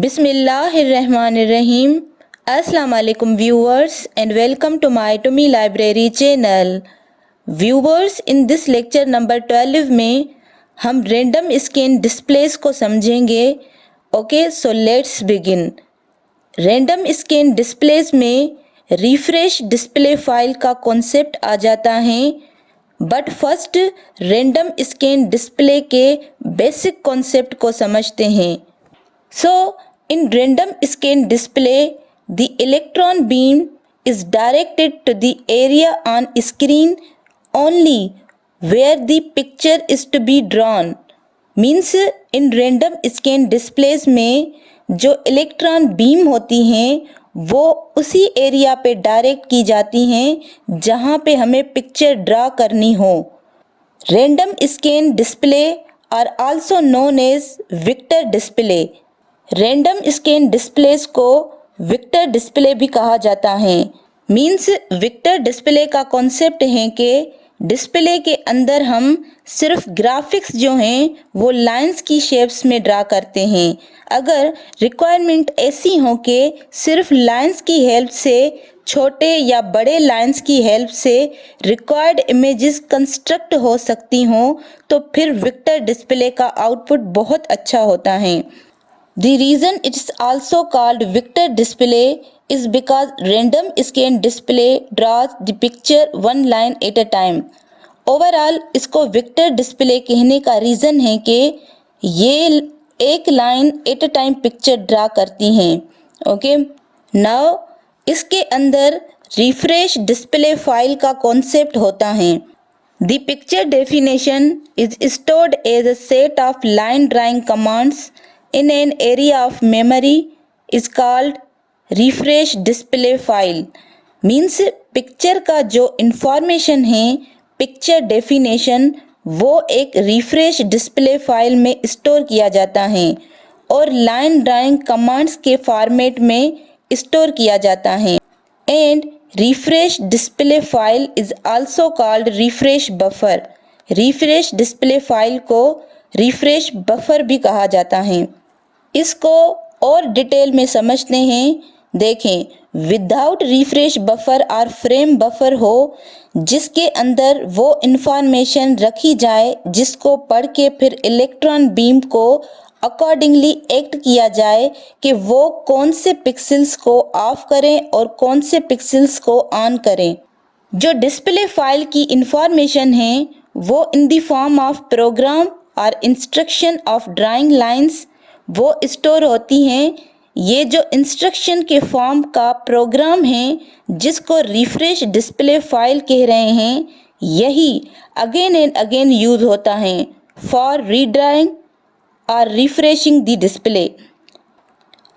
Bismillahirrahmanirrahim. Assalamu alaikum viewers and welcome to my Tomi Library channel. Viewers, in this lecture number 12 में हम random scan displays को समझेंगे. Okay, so let's begin. Random scan displays में refresh display file का concept आ जाता है. But first random scan display के basic concept को समझते हैं. So, in random scan display, the electron beam is directed to the area on screen only where the picture is to be drawn. Means in random scan displays में जो electron beam होती हैं वो उसी area पे direct की जाती हैं जहाँ पे हमें पिक्चर ड्रा करनी हो. Random scan display are also known as vector display. Random scan displace को वेक्टर डिस्प्ले भी कहा जाता है. मीन्स वेक्टर डिस्प्ले का कॉन्सेप्ट है कि डिस्प्ले के अंदर हम सिर्फ ग्राफिक्स जो हैं वो लाइंस की शेप्स में ड्रा करते हैं. अगर रिक्वायरमेंट ऐसी हो कि सिर्फ लाइंस की हेल्प से, छोटे या बड़े लाइंस की हेल्प से रिक्वायर्ड इमेजेस कंस्ट्रक्ट हो सकती हों तो फिर वेक्टर डिस्प्ले का आउटपुट बहुत अच्छा होता है. The reason it is also called vector display is because random scan display draws the picture one line at a time. Overall इसको vector display कहने का रीज़न है कि ये एक line at a time picture draw करती हैं. Okay, now इसके अंदर रिफ्रेश डिस्प्ले फाइल का कॉन्सेप्ट होता है. The picture definition is stored as a set of line drawing commands in an area of memory is called refresh display file. Means picture का जो information है, picture definition, वो एक refresh display file में store किया जाता है और लाइन ड्राइंग कमांड्स के फॉर्मेट में स्टोर किया जाता है. And refresh display file is also called refresh buffer. Refresh display file को रिफ्रेश बफर भी कहा जाता है. इसको और डिटेल में समझते हैं. देखें, विदाउट रिफ्रेश बफर और फ्रेम बफर हो जिसके अंदर वो इंफॉर्मेशन रखी जाए जिसको पढ़ के फिर इलेक्ट्रॉन बीम को अकॉर्डिंगली एक्ट किया जाए कि वो कौन से पिक्सेल्स को ऑफ करें और कौन से पिक्सेल्स को ऑन करें. जो डिस्प्ले फाइल की इंफॉर्मेशन है वो in the form of program और इंस्ट्रक्शन ऑफ ड्राइंग लाइंस वो स्टोर होती हैं. ये जो इंस्ट्रक्शन के फॉर्म का प्रोग्राम है जिसको रिफ्रेश डिस्प्ले फाइल कह रहे हैं, यही अगेन एंड अगेन यूज होता है फॉर रीड्राइंग और रिफ्रेशिंग द डिस्प्ले.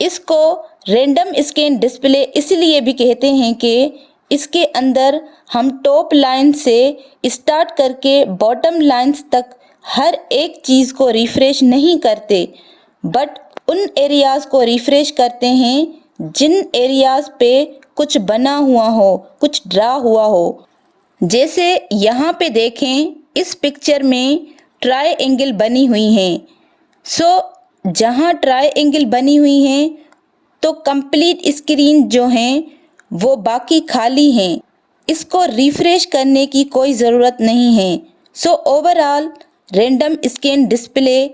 इसको रैंडम स्कैन डिस्प्ले इसलिए भी कहते हैं कि इसके अंदर हम टॉप लाइन से स्टार्ट करके बॉटम लाइंस तक हर एक चीज़ को रिफ्रेश नहीं करते, बट उन एरियाज़ को रिफ्रेश करते हैं जिन एरियाज़ पे कुछ बना हुआ हो, कुछ ड्रा हुआ हो. जैसे यहाँ पे देखें, इस पिक्चर में ट्रायंगल बनी हुई हैं. सो जहाँ ट्रायंगल बनी हुई हैं तो कंप्लीट स्क्रीन जो हैं वो बाकी खाली हैं. इसको रिफ्रेश करने की कोई ज़रूरत नहीं है. So overall random scan display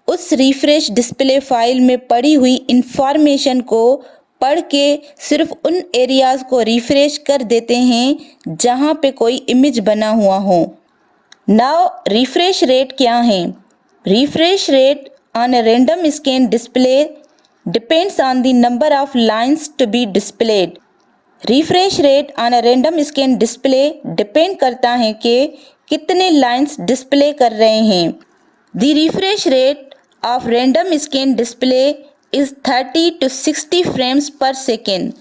उस रिफ्रेश डिस्प्ले फाइल में पड़ी हुई इंफॉर्मेशन को पढ़ के सिर्फ उन एरियाज़ को रिफ्रेश कर देते हैं जहाँ पे कोई इमेज बना हुआ हो. नाउ रिफ्रेश रेट क्या है? Refresh rate on a random scan display depends on the number of lines to be displayed. Refresh rate on a random scan display depend करता है कि कितने लाइंस डिस्प्ले कर रहे हैं. The refresh rate of random scan display is 30 to 60 frames per second.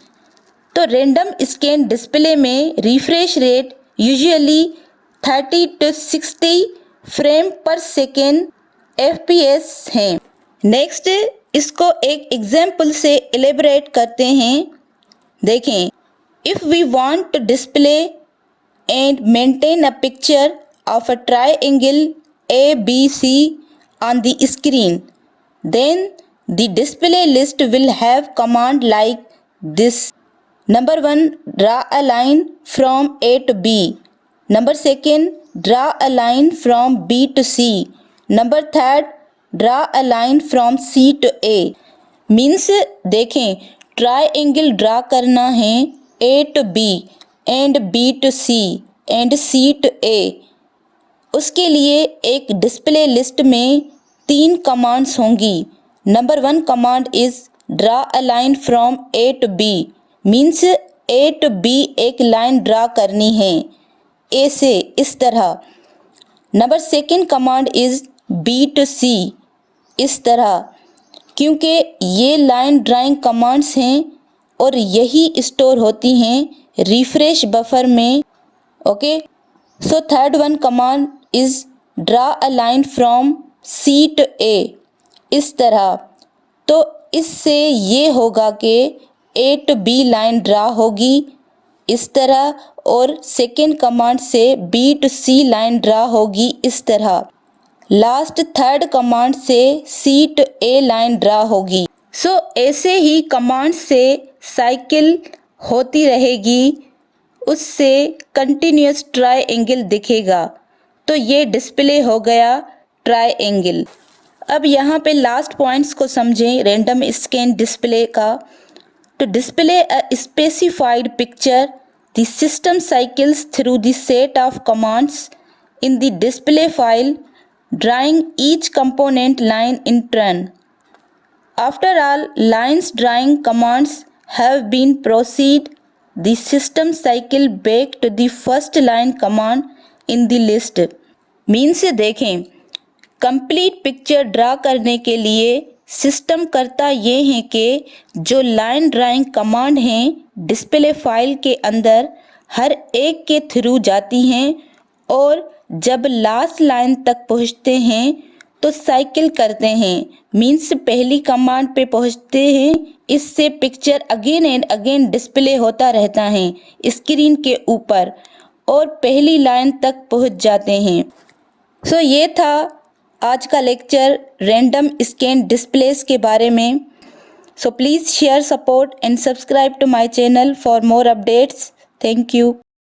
तो random scan display में refresh rate usually 30 to 60 frame per second FPS है. Next इसको एक एग्जाम्पल से एलेबरेट करते हैं. देखें, if we want to display and maintain a picture of a triangle ABC on the screen, then The display list will have command like this. Number 1, draw a line from A to B. Number 2, draw a line from B to C. Number 3, draw a line from C to A. Means देखें, triangle draw करना है A to B and B to C and C to A. उसके लिए एक display list में 3 commands होंगी. Number 1 command is draw a line from A to B. Means A to B एक line draw करनी है A से इस तरह. Number 2 command is B to C, इस तरह, क्योंकि ये लाइन ड्राइंग कमांड्स हैं और यही स्टोर होती हैं रिफ्रेश बफर में. Okay, so third one command is draw a line from C to A, इस तरह. तो इससे ये होगा कि A to B line draw होगी इस तरह और सेकेंड कमांड से B to C line draw होगी इस तरह. लास्ट थर्ड कमांड से C to A line draw होगी. सो ऐसे ही कमांड से साइकिल होती रहेगी, उससे कंटिन्यूस ट्राइंगल दिखेगा. तो ये डिस्प्ले हो गया ट्राइंगल. अब यहाँ पे लास्ट पॉइंट्स को समझें रैंडम स्कैन डिस्प्ले का. To display a specified picture, the system cycles through the set of commands in the display file, drawing each component line in turn. After all lines drawing commands have been proceed, the system cycle back to the first line command in the list. Means देखें, complete picture draw करने के लिए system करता ये है कि जो line drawing command हैं डिस्प्ले फाइल के अंदर हर एक के थ्रू जाती हैं और जब लास्ट लाइन तक पहुंचते हैं तो साइकिल करते हैं. मीन्स पहली कमांड पे पहुंचते हैं, इससे picture again and again display होता रहता है स्क्रीन के ऊपर और पहली लाइन तक पहुंच जाते हैं. सो ये था आज का लेक्चर रैंडम स्कैन डिस्प्लेस के बारे में. So please share, support and subscribe to my channel for more updates. Thank you.